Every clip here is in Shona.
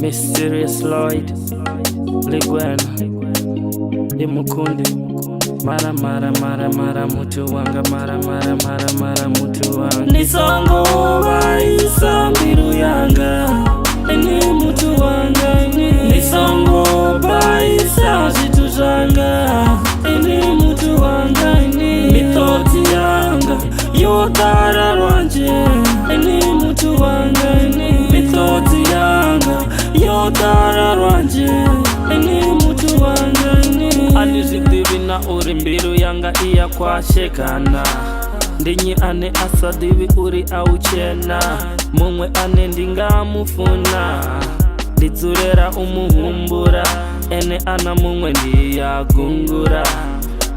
Mysterious Lloyd Ligwena Imukundi Mara mara mara mara mutu wanga mara mara mara mara mutu wanga Nisongo baisa mbiru yanga Eni mutu wanga Nisongo baisa zitu zanga Eni mutu wanga Mitoti yanga Yotara rwanje Eni mutu wanga Mitoti yanga Yotara rwanje Eni mutu wanga Anizidivi na uri mbiru yanga iya kwa shekana Ndinyi ane asadivi uri auchena Mumwe ane ndinga mufuna Ndizurera umuhumbura Ene ana mumwe ndiya gungura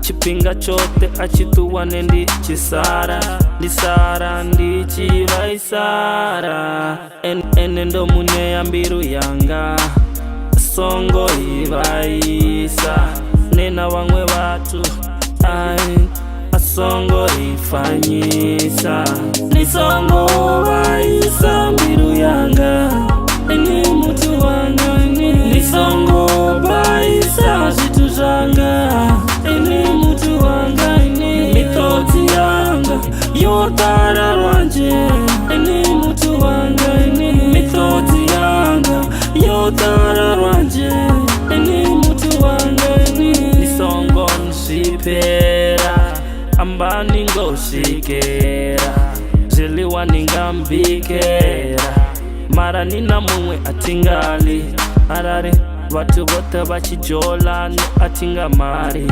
Chipinga chote achituwane ndi chisara Ndisara ndi chivaisara Ene ndo mune ya mbiru yanga Songo ivaisa Nena wangwe watu Asongo ifanyisa Nisongo vaisa mbiru yanga Eni mutu wanga Nisongo vaisa zitu zanga Eni mutu wanga Mitoti yanga Yotara rwanje Eni mutu wanga Mitoti yanga Yotara rwanje Eni mutu wanga Nisongo nsipera Ambani ngoshikera Ziliwa ningambikera Mara nina mumwe atingali Arare watu bote bachijolani atingamari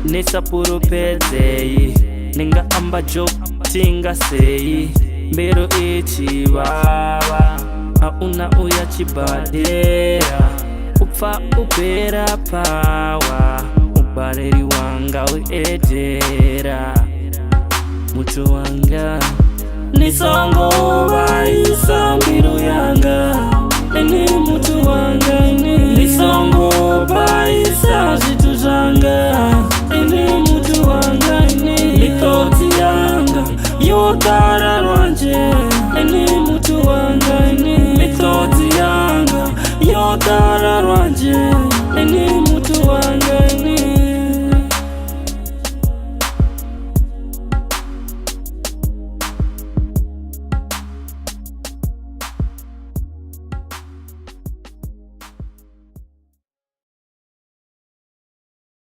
Nisapuru pezeyi Ninga amba job tinga seyi Mbiru ichi baba Auna uya chibadera Upfa upera pawa Ubareri wanga uedera Mutu wanga Nisongo baisa mbiru yanga Eni mutu wanga Nisongo baisa zitu zanga Eni mutu wanga Mitoti yanga Yotara rwanje Eni